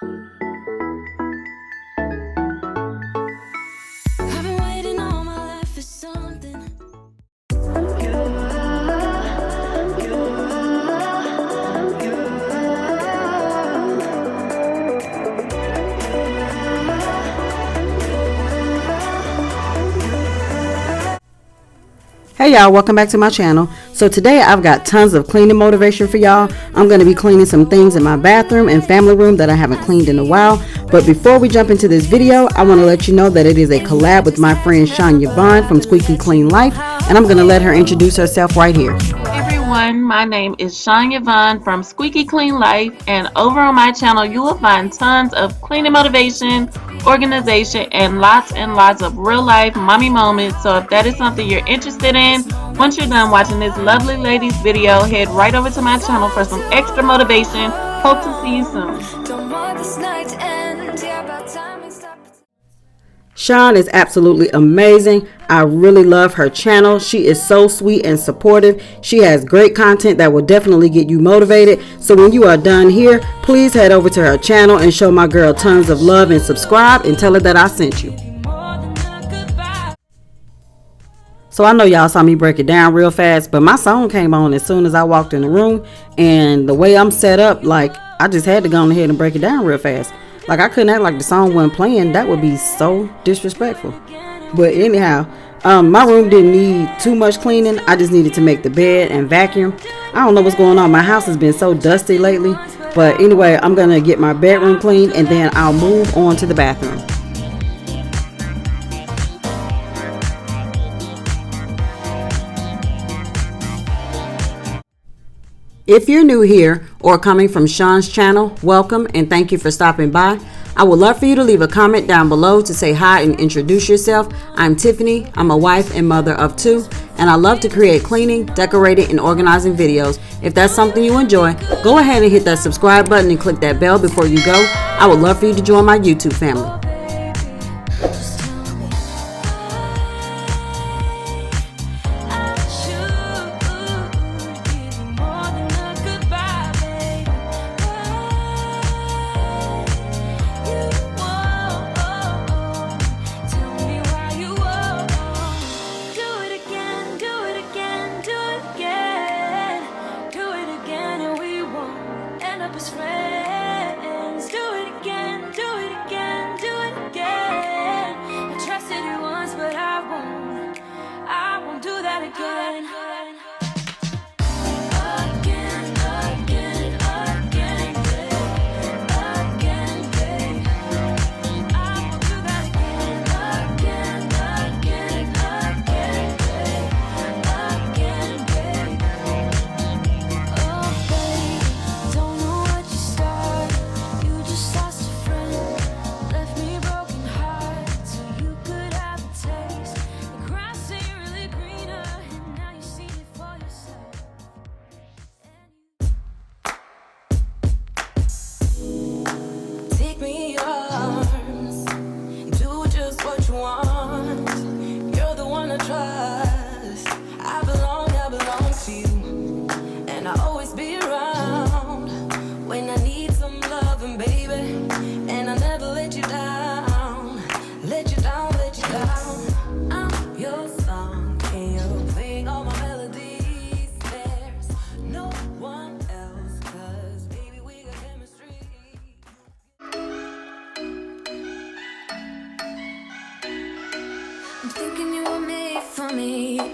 I've been waiting all my life for something. Hey y'all, welcome back to my channel. So today I've got tons of cleaning motivation for y'all. I'm going to be cleaning some things in my bathroom and family room that I haven't cleaned in a while. But before we jump into this video, I want to let you know that it is a collab with my friend Shania Vaughn from Squeaky Clean Life, and I'm going to let her introduce herself right here. Everyone, my name is Shania Vaughn from Squeaky Clean Life, and over on my channel you will find tons of cleaning motivation, organization, and lots of real life mommy moments. So if that is something you're interested in, once you're done watching this lovely lady's video, head right over to my channel for some extra motivation. Hope to see you soon. Don't want this night to end. Yeah, about time we stop. Sean is absolutely amazing. I really love her channel. She is so sweet and supportive. She has great content that will definitely get you motivated. So when you are done here, please head over to her channel and show my girl tons of love and subscribe and tell her that I sent you. So I know y'all saw me break it down real fast, but my song came on as soon as I walked in the room, and the way I'm set up, like, I just had to go on ahead and break it down real fast. Like, I couldn't act like the song wasn't playing. That would be so disrespectful. But anyhow, my room didn't need too much cleaning. I just needed to make the bed and vacuum. I don't know what's going on. My house has been so dusty lately. But anyway, I'm going to get my bedroom cleaned, and then I'll move on to the bathroom. If you're new here or coming from Sean's channel, welcome and thank you for stopping by. I would love for you to leave a comment down below to say hi and introduce yourself. I'm Tiffany. I'm a wife and mother of 2, and I love to create cleaning, decorating, and organizing videos. If that's something you enjoy, go ahead and hit that subscribe button and click that bell before you go. I would love for you to join my YouTube family.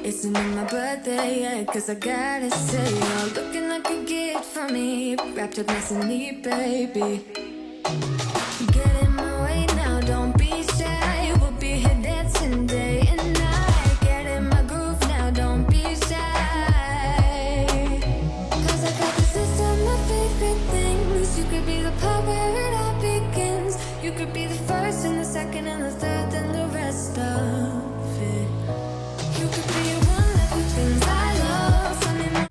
Isn't it my birthday yet? Cause I gotta say, you're looking like a gift for me, wrapped up nice and neat, baby. Get in my way now, don't be shy. We'll be here dancing day and night. Get in my groove now, don't be shy. Cause I got this list of my favorite things. You could be the part where it all begins. You could be the first and the second and the third and the rest of it. You could be one of the things I love.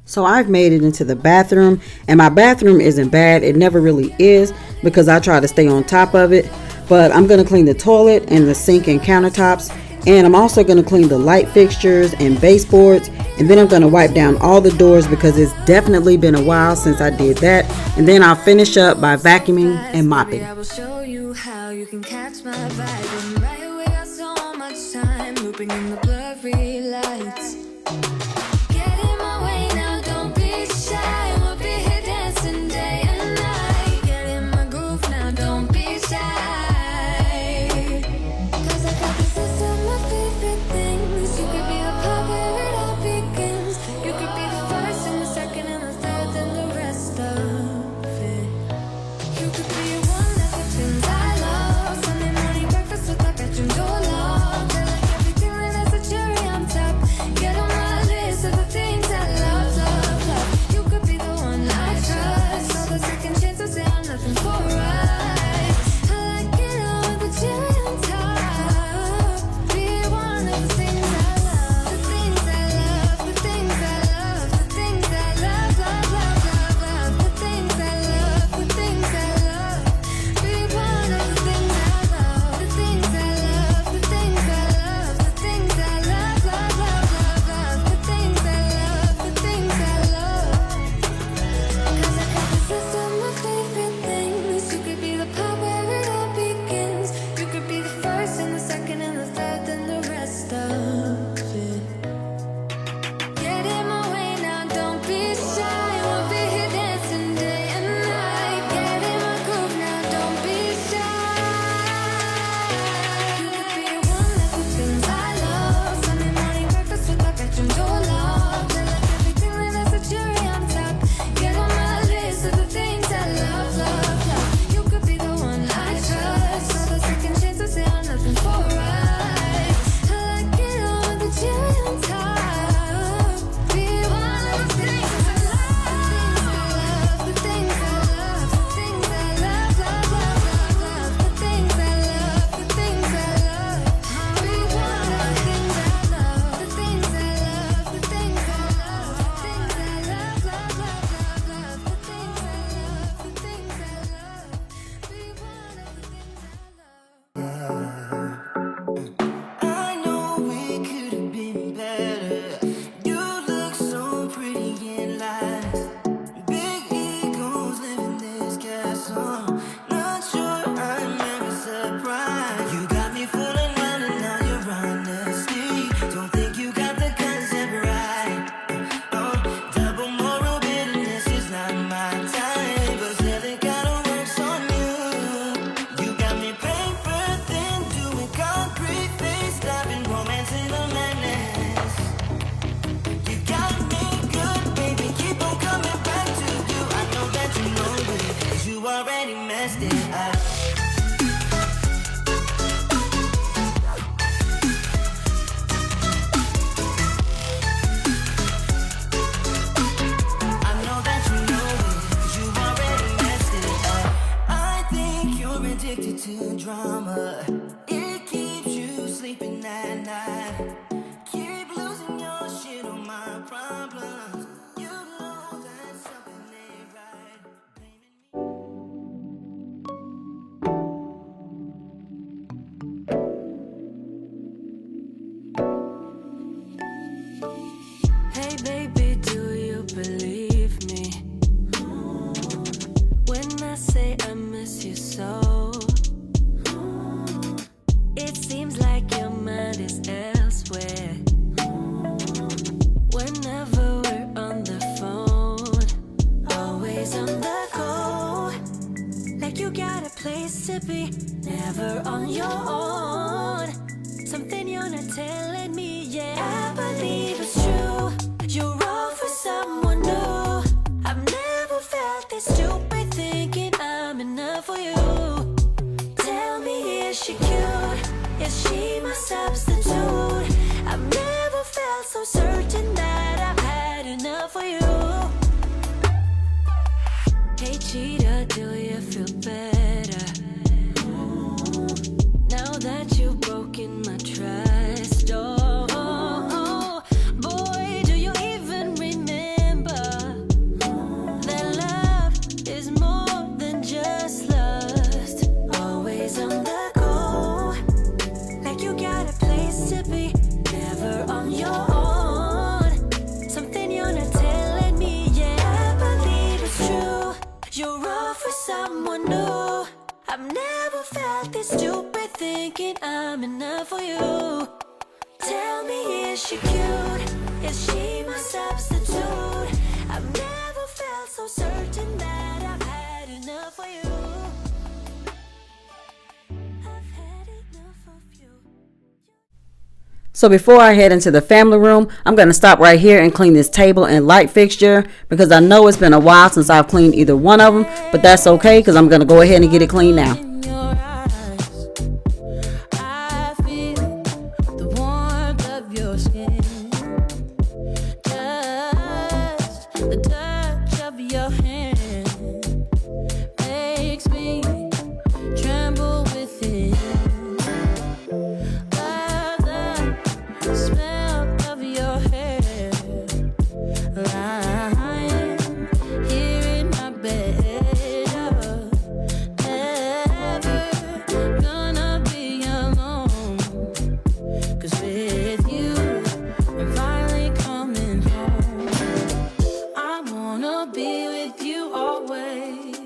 So I've made it into the bathroom, and my bathroom isn't bad. It never really is because I try to stay on top of it. But I'm going to clean the toilet and the sink and countertops. And I'm also going to clean the light fixtures and baseboards. And then I'm going to wipe down all the doors because it's definitely been a while since I did that. And then I'll finish up by vacuuming and mopping. I will show you how you can catch my vibe. And right away, got so much time looping in the blurry lights. Get in my way now, don't be shy. We'll be here dancing day and night. Get in my groove now, don't be shy. 'Cause I got this list of my favorite things. You could be the part where it all begins. You could be the first and the second and the third and the rest of it. You could be one of the things I love. Sunday morning breakfast with my bedroom door locked. I like everything that has a cherry on top. Get on my list of the things I love, love, love. You could be the one I trust. All the second chances, they are nothing for us. I like it all with the cherry on top. Be one of the things I love. The things I love, the things I love, the things I love, love, love, love, love. The things I love, the things I love. Be one of the things I love. The things I love, the things I love, the things I love, love, love, love, love. The things I love, the things I love. 'Cause I got this list of my favorite things. You could be the part where it all begins. You could be the first and the second and the third and the rest of it. Get in my way now, don't be shy. We'll be here dancing day and night. Get in my groove now, don't be shy. You could be one of the things I love. Sunday morning breakfast with my bedroom door locked. I like everything that has a cherry on top. Get on my list of the things I love, love, love. You could be the one I trust. All the second chances, they are nothing for us. I like it all with the cherry on top. Be one of the things I love. The things I love, the things I love, love, love, love, love. The things I love, the things I love. Be one of the things I love. The things I love, the things I love, the things I love, love, love, love, love. The things I love, the things I love. Be one of the things I love. I know we could have been better. You look so pretty in lies. Big egos live in this castle. Not sure I'm ever surprised. You got me fooling around and now you're honesty. Don't think you got the concept right. Oh, double moral bitterness is not my type, but still it kinda works on you. You got me paper thin, doing concrete face, stopping romance in the madness. You got me good, baby, keep on coming back to you. I know that you know it, 'cause you already messed it up. I know that you know it, 'cause you already messed it up. I think you're addicted to drama. It keeps you sleeping at night. Keep losing your shit on my problems. You know that something ain't right. Hey baby, do you believe me when I say I miss you so? It seems like your mind is elsewhere. Whenever we're on the phone, always on the go. Like you got a place to be, never on your own. Something you're not telling me yet. I believe it's true. You're all for someone new. I've never felt this stupid thinking I'm enough for you. Tell me, is she cute? Is she my substitute? I've never felt so certain that I've had enough for you. Hey cheater, do you feel better now that you've broken my trust? Oh, boy, do you even remember that love is more than just lust? Always on the go, like you got a place to someone new. I've never felt this stupid thinking I'm enough for you. Tell me, is she cute? Is she my substitute? I've never felt so certain that I've had enough for you. I've had enough of you. So before I head into the family room, I'm going to stop right here and clean this table and light fixture because I know it's been a while since I've cleaned either one of them, but that's okay because I'm going to go ahead and get it cleaned now. In your eyes, I feel the warmth of your skin. Just the touch of your hand makes me tremble within. The smell of your hair lying here in my bed. Never gonna be alone, 'cause with you I'm finally coming home. I wanna be with you always.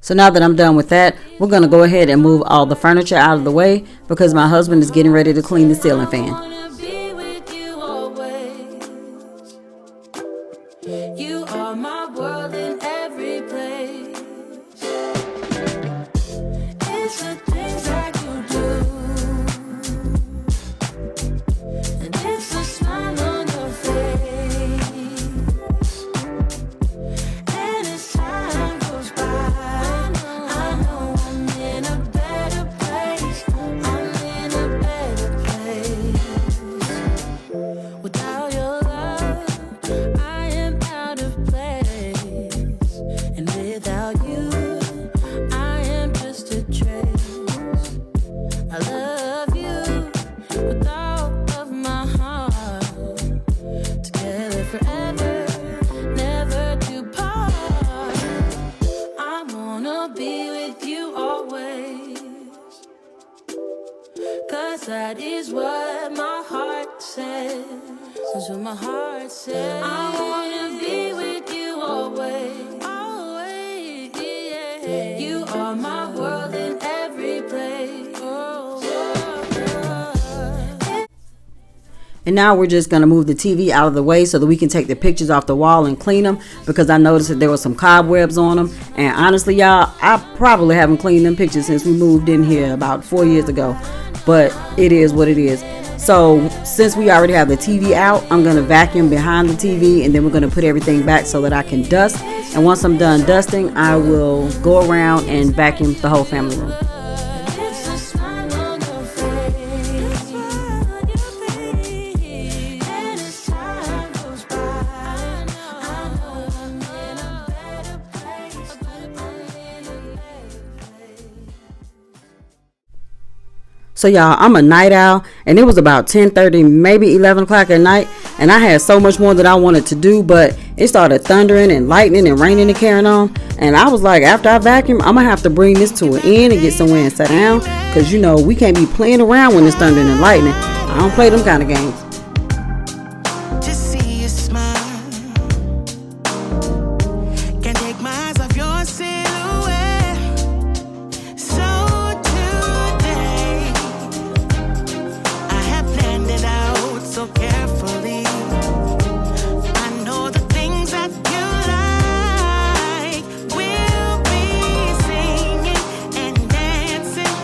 So now that I'm done with that, we're going to go ahead and move all the furniture out of the way because my husband is getting ready to clean the ceiling fan. Wanna be with you always. You are my world in every place. It's the things that you do, and it's the smile on your face. And as time goes by, I know I'm in a better place. I'm in a better place. Without your love, I am out of place. And without you, I am just a trace. I love you with all of my heart. Together forever, never to part. I wanna be with you always, 'cause that is what my heart says. That's what my heart says. I wanna be with you always. Always, yeah. You are my world in every place. Oh, oh. And now we're just going to move the TV out of the way so that we can take the pictures off the wall and clean them because I noticed that there was some cobwebs on them. And honestly, y'all, I probably haven't cleaned them pictures since we moved in here about 4 years ago. But it is what it is. So since we already have the TV out, I'm going to vacuum behind the TV and then we're going to put everything back so that I can dust. And once I'm done dusting, I will go around and vacuum the whole family room. It's a smile on your face. And as time goes by, I know I'm in a better place. I'm in a better place. So y'all, I'm a night owl and it was about 10:30, maybe 11 o'clock at night. And I had so much more that I wanted to do, but it started thundering and lightning and raining and carrying on. And I was like, after I vacuum, I'm going to have to bring this to an end and get somewhere and sit down. Because, you know, we can't be playing around when it's thundering and lightning. I don't play them kind of games. To see you smile, can't take my eyes off your silhouette. So today, I have planned it out so carefully. I know the things that you like. We'll be singing and dancing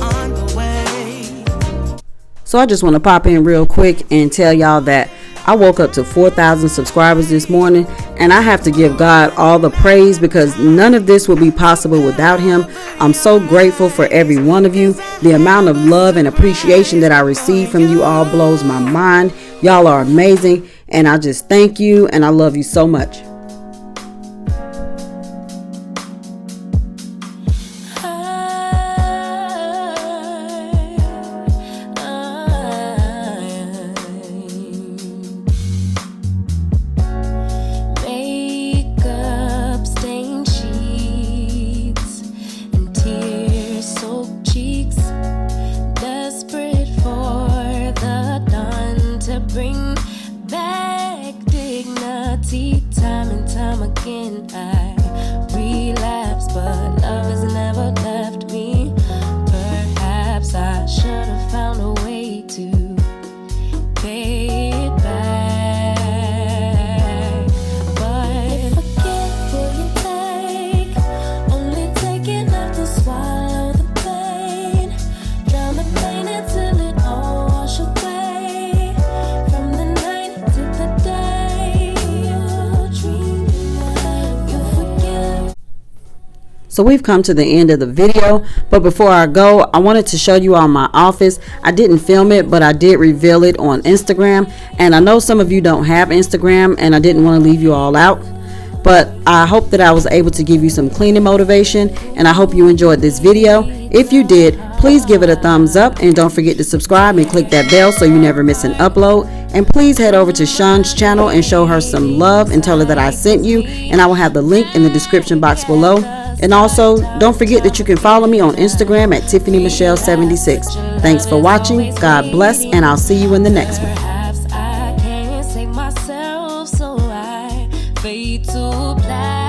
on the way. So I just want to pop in real quick and tell y'all that I woke up to 4,000 subscribers this morning, and I have to give God all the praise because none of this would be possible without him. I'm so grateful for every one of you. The amount of love and appreciation that I receive from you all blows my mind. Y'all are amazing, and I just thank you, and I love you so much. Makeup stained sheets and tear-soaked cheeks, desperate for the dawn to bring back dignity. Time So we've come to the end of the video, but before I go, I wanted to show you all my office. I didn't film it, but I did reveal it on Instagram, and I know some of you don't have Instagram, and I didn't want to leave you all out, but I hope that I was able to give you some cleaning motivation, and I hope you enjoyed this video. If you did, please give it a thumbs up, and don't forget to subscribe and click that bell so you never miss an upload. And please head over to Sean's channel and show her some love and tell her that I sent you, and I will have the link in the description box below. And also, don't forget that you can follow me on Instagram at TiffanyMichelle76. Thanks for watching. God bless, and I'll see you in the next one. Perhaps I can't save myself, so I fade to black.